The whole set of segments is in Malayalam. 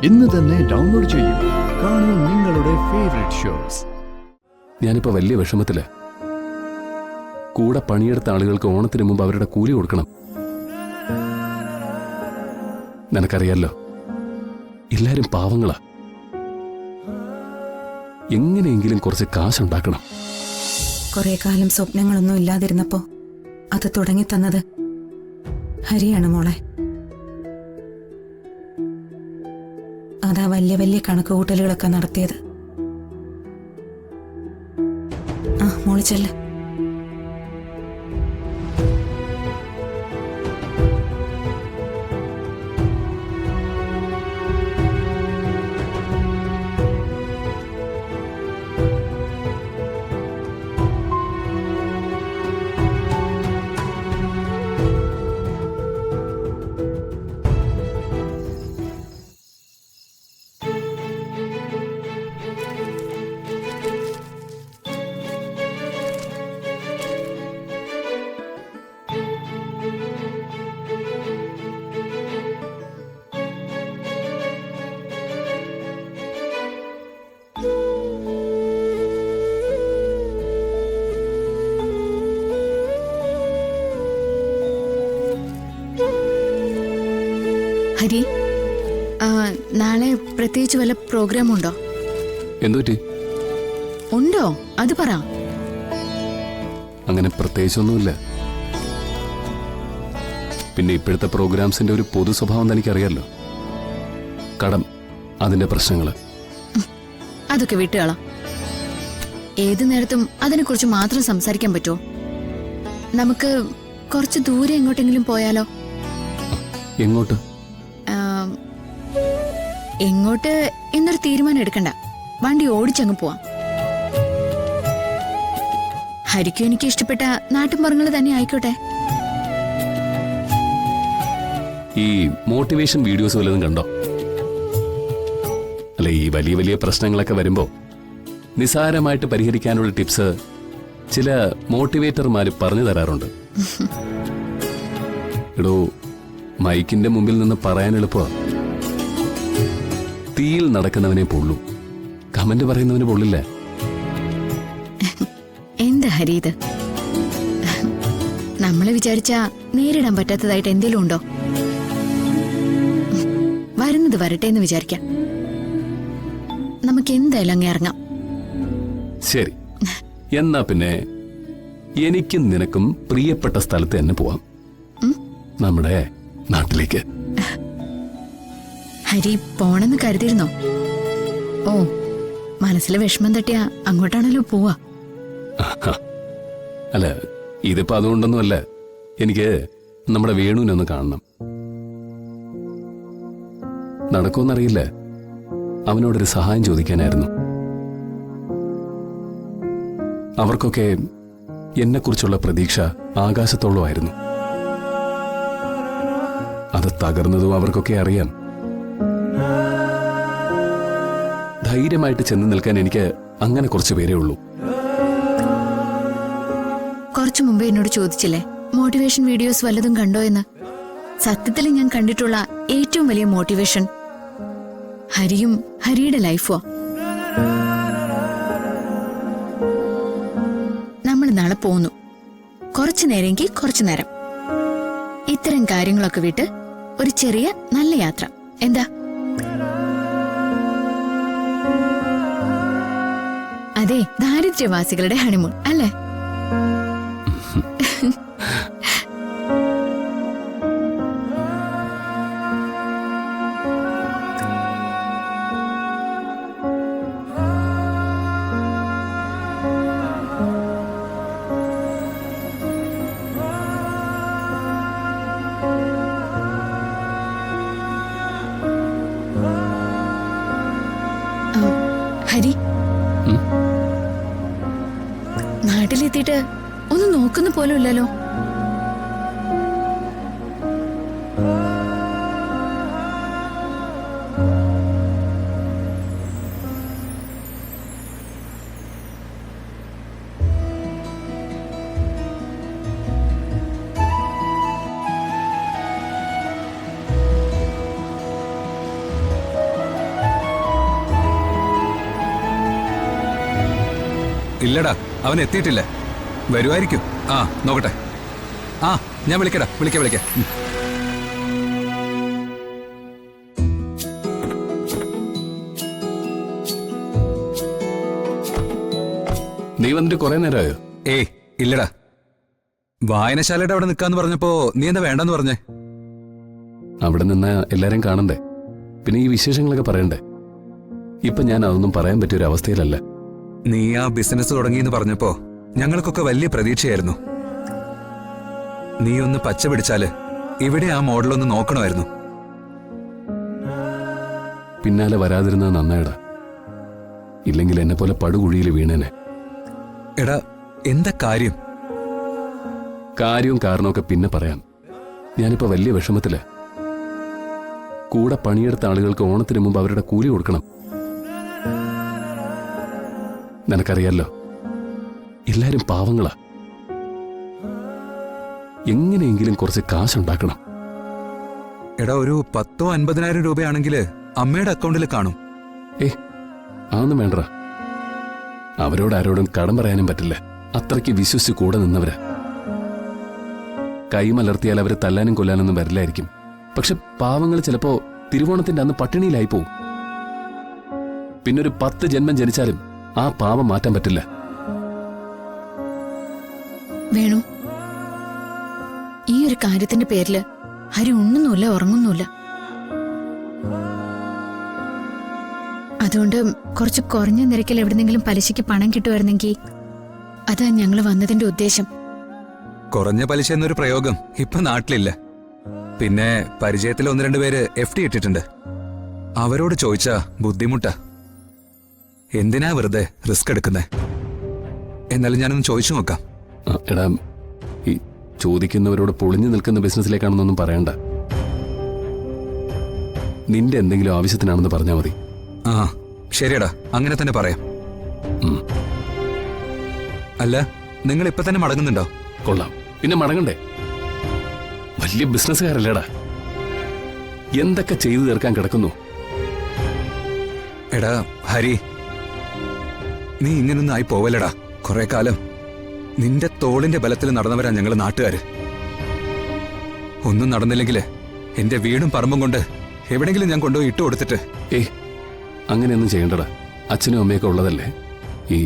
ഇന്ന് തന്നെ ഡൗൺലോഡ് ചെയ്യൂ. കാണൂ നിങ്ങളുടെ ഫേവറേറ്റ് ഷോസ്. ഞാനിപ്പോ വലിയ വിഷമത്തില്. കൂടെ പണിയെടുത്ത ആളുകൾക്ക് ഓണത്തിന് മുമ്പ് അവരുടെ കൂലി കൊടുക്കണം. നിനക്കറിയാലോ, എല്ലാരും പാവങ്ങളാ. എങ്ങനെയെങ്കിലും കുറച്ച് കാശുണ്ടാക്കണം. കുറെ കാലം സ്വപ്നങ്ങളൊന്നും ഇല്ലാതിരുന്നപ്പോ അത് തുടങ്ങി തന്നത് ഹരിയാണ് മോളെ. അതാ വലിയ വലിയ കണക്കുകൂട്ടലുകളൊക്കെ നടത്തിയത്. മോള് ചെല്ല്. ഹരി, നാളെ പ്രത്യേകിച്ച് വല്ല പ്രോഗ്രാം ഉണ്ടോ? എന്തുപറ്റി? ഉണ്ടോ അത് പറ. അങ്ങനെ പ്രത്യേകിച്ചൊന്നുമില്ല. പിന്നെ ഇപ്പോഴത്തെ പ്രോഗ്രാംസിന്റെ ഒരു പൊതു സ്വഭാവം തനിക്കറിയാലോ. കടം, അതിന്റെ പ്രശ്നങ്ങള്. അതൊക്കെ വിട്ടുകളാം. ഏതു നേരത്തും അതിനെക്കുറിച്ച് മാത്രം സംസാരിക്കാൻ പറ്റുമോ? നമുക്ക് കുറച്ച് ദൂരെ എങ്ങോട്ടെങ്കിലും പോയാലോ? എങ്ങോട്ട്? എങ്ങോട്ട് എന്നൊരു തീരുമാനം എടുക്കണ്ട, വണ്ടി ഓടിച്ചങ്ങ് പോവാം. ഹരിക്കും എനിക്ക് ഇഷ്ടപ്പെട്ട നാട്ടുമ്പുറങ്ങൾ തന്നെ ആയിക്കോട്ടെ. ഈ മോട്ടിവേഷൻ വീഡിയോസ് വല്ലതും കണ്ടോ? അല്ല, ഈ വലിയ വലിയ പ്രശ്നങ്ങളൊക്കെ വരുമ്പോ നിസാരമായിട്ട് പരിഹരിക്കാനുള്ള ടിപ്സ് ചില മോട്ടിവേറ്റർമാര് പറഞ്ഞു തരാറുണ്ട്. എടോ, മൈക്കിന്റെ മുമ്പിൽ നിന്ന് പറയാൻ എളുപ്പമാ. തീയിൽ നടക്കുന്നവനെ പൊള്ളൂ, കമന്റ് പറയുന്നവന് പൊള്ളില്ല. എന്താ ഹരി ഇത്? നമ്മളെ വിചാരിച്ചാ നേരിടാൻ പറ്റാത്തതായിട്ട് എന്തെങ്കിലും ഉണ്ടോ? വരുന്നത് വരട്ടെ എന്ന് വിചാരിക്കാം. നമുക്ക് എന്തായാലും അങ്ങ് ഇറങ്ങാം. ശരി, എന്നാ പിന്നെ എനിക്കും നിനക്കും പ്രിയപ്പെട്ട സ്ഥലത്ത് തന്നെ പോവാം. നമ്മുടെ നാട്ടിലേക്ക്. ഹരി പോണെന്ന് കരുതിയിരുന്നോ? ഓ, മനസ്സിൽ വിഷമം തട്ടിയാ അങ്ങോട്ടാണല്ലോ പോവാ. അല്ല, ഇതിപ്പോ അതുകൊണ്ടൊന്നുമല്ല. എനിക്ക് നമ്മുടെ വേണുവിനെ ഒന്ന് കാണണം. നടക്കുമെന്നറിയില്ല. അവനോടൊരു സഹായം ചോദിക്കാനായിരുന്നു. അവർക്കൊക്കെ എന്നെക്കുറിച്ചുള്ള പ്രതീക്ഷ ആകാശത്തോളമായിരുന്നു. അത് തകർന്നതും അവർക്കൊക്കെ അറിയാം. ധൈര്യമായിട്ട് ചെന്ന് നിൽക്കാൻ എനിക്ക് അങ്ങനെ കുറച്ച് പേരേ ഉള്ളൂ. കുറച്ചു മുമ്പ് എന്നോട് ചോദിച്ചില്ലേ മോട്ടിവേഷൻ വീഡിയോസ് വല്ലതും കണ്ടോ എന്ന്? സത്യത്തിൽ ഞാൻ കണ്ടിട്ടുള്ള ഏറ്റവും വലിയ മോട്ടിവേഷൻ ഹരിയും ഹരിയുടെ ലൈഫോ. നമ്മൾ നാളെ പോന്നു. കുറച്ചു നേരമെങ്കിൽ കുറച്ചു നേരം ഇത്തരം കാര്യങ്ങളൊക്കെ വിട്ട് ഒരു ചെറിയ നല്ല യാത്ര. എന്താ? അതെ, ദാരിദ്ര്യവാസികളുടെ ഹണിമൂൺ അല്ലേ? ഹരി, നാട്ടിലെത്തിയിട്ട് ഒന്നും നോക്കുന്ന പോലും ഇല്ലല്ലോ. ഇല്ലടാ, അവൻ എത്തിയിട്ടില്ല. വരുമായിരിക്കും. ആ നോക്കട്ടെ. ആ ഞാൻ വിളിക്കാം. നീ വന്നിട്ട് കുറെ നേരമായോ? ഏയ് ഇല്ലടാ, വായനശാലയുടെ അവിടെ നിൽക്കാന്ന് പറഞ്ഞപ്പോ നീ എന്താ വേണ്ടെന്ന് പറഞ്ഞേ? അവിടെ നിന്ന് എല്ലാരെയും കാണണ്ടേ, പിന്നെ ഈ വിശേഷങ്ങളൊക്കെ പറയണ്ടേ. ഇപ്പൊ ഞാൻ അതൊന്നും പറയാൻ പറ്റിയ ഒരു അവസ്ഥയിലല്ല. നീ ആ ബിസിനസ് തുടങ്ങിയെന്ന് പറഞ്ഞപ്പോ ഞങ്ങൾക്കൊക്കെ വലിയ പ്രതീക്ഷയായിരുന്നു. നീ ഒന്ന് പച്ച പിടിച്ചാല് ഇവിടെ ആ മോഡലൊന്ന് നോക്കണമായിരുന്നു. പിന്നാലെ വരാതിരുന്നത് നന്നായിടാ, ഇല്ലെങ്കിൽ എന്നെ പോലെ പടുകുഴിയിൽ വീണേനെ. എടാ എന്താ കാര്യം? കാര്യവും കാരണമൊക്കെ പിന്നെ പറയാം. ഞാനിപ്പോ വലിയ വിഷമത്തില്. കൂടെ പണിയെടുത്ത ആളുകൾക്ക് ഓണത്തിന് മുമ്പ് അവരുടെ കൂലി കൊടുക്കണം. നിനക്കറിയാലോ, എല്ലാരും പാവങ്ങളാ. എങ്ങനെയെങ്കിലും കുറച്ച് കാശുണ്ടാക്കണം. എടാ ഒരു 10,000-50,000 രൂപയാണെങ്കില് അമ്മയുടെ അക്കൗണ്ടിൽ കാണും. അതൊന്നും വേണ്ട. അവരോട് ആരോടും കടം പറയാനും പറ്റില്ല. അത്രയ്ക്ക് വിശ്വസിച്ച് കൂടെ നിന്നവരാ. കൈമലർത്തിയാൽ അവരെ തല്ലാനും കൊല്ലാനൊന്നും വരില്ലായിരിക്കും. പക്ഷെ പാവങ്ങൾ ചിലപ്പോ തിരുവോണത്തിന്റെ അന്ന് പട്ടിണിയിലായി പോവും. പിന്നൊരു 10 ജന്മം ജനിച്ചാലും ആ പാവം മാറ്റാൻ പറ്റില്ല. വേണു, ഈ ഒരു കാര്യത്തിന്റെ പേരില് ഹരി ഉണ്ണുന്നുമില്ല, ഉറങ്ങുന്നുമില്ല. അതുകൊണ്ട് കുറച്ച് കുറഞ്ഞ നിരക്കിൽ എവിടെന്നെങ്കിലും പലിശയ്ക്ക് പണം കിട്ടുമായിരുന്നെങ്കിൽ അതാ ഞങ്ങൾ വന്നതിന്റെ ഉദ്ദേശം. കുറഞ്ഞ പലിശ എന്നൊരു പ്രയോഗം ഇപ്പൊ നാട്ടിലില്ല. പിന്നെ പരിചയത്തിൽ 1-2 പേര് FD ഇട്ടിട്ടുണ്ട്. അവരോട് ചോദിച്ചാ ബുദ്ധിമുട്ടാ. എന്തിനാ വെറുതെ റിസ്ക് എടുക്കുന്നേ? എന്നാലും ഞാനൊന്ന് ചോദിച്ചു നോക്കാം. എടാ, ഈ ചോദിക്കുന്നവരോട് പൊളിഞ്ഞു നിൽക്കുന്ന ബിസിനസ്സിലേക്കാണെന്നൊന്നും പറയണ്ട. നിന്റെ എന്തെങ്കിലും ആവശ്യത്തിനാണെന്ന് പറഞ്ഞാൽ മതി. ആ ശരിയടാ, അങ്ങനെ തന്നെ പറയാം. അല്ല, നിങ്ങൾ ഇപ്പൊ തന്നെ മടങ്ങുന്നുണ്ടോ? കൊള്ളാം, പിന്നെ മടങ്ങണ്ടേ? വലിയ ബിസിനസ്സുകാരല്ലേടാ, എന്തൊക്കെ ചെയ്തു തീർക്കാൻ കിടക്കുന്നു. എടാ ഹരി, നീ ഇങ്ങനൊന്നും ആയി പോവല്ലടാ. കുറെ കാലം നിന്റെ തോളിന്റെ ബലത്തിൽ നടന്നവരാ ഞങ്ങള് നാട്ടുകാര്. ഒന്നും നടന്നില്ലെങ്കില് എന്റെ വീടും പറമ്പും കൊണ്ട് എവിടെങ്കിലും ഞാൻ കൊണ്ടുപോയി ഇട്ടു കൊടുത്തിട്ട്. അങ്ങനെയൊന്നും ചെയ്യണ്ടടാ. അച്ഛനും അമ്മയൊക്കെ ഉള്ളതല്ലേ. ഈ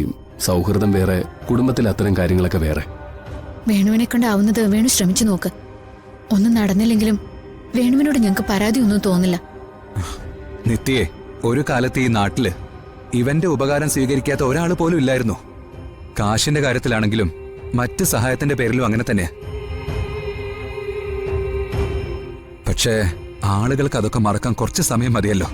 സൗഹൃദം വേറെ, കുടുംബത്തിലെ അത്തരം കാര്യങ്ങളൊക്കെ വേറെ. വേണുവിനെ കൊണ്ടാവുന്നത് വേണു ശ്രമിച്ചു നോക്ക്. ഒന്നും നടന്നില്ലെങ്കിലും വേണുവിനോട് ഞങ്ങൾക്ക് പരാതി ഒന്നും തോന്നില്ല. നിത്യേ, ഒരു കാലത്ത് ഈ നാട്ടില് ഇവന്റെ ഉപകാരം സ്വീകരിക്കാത്ത ഒരാൾ പോലും ഇല്ലായിരുന്നു. കാശിന്റെ കാര്യത്തിലാണെങ്കിലും മറ്റ് സഹായത്തിന്റെ പേരിലും അങ്ങനെ തന്നെയാ. പക്ഷേ ആളുകൾക്ക് അതൊക്കെ മറക്കാൻ കുറച്ച് സമയം മതിയല്ലോ.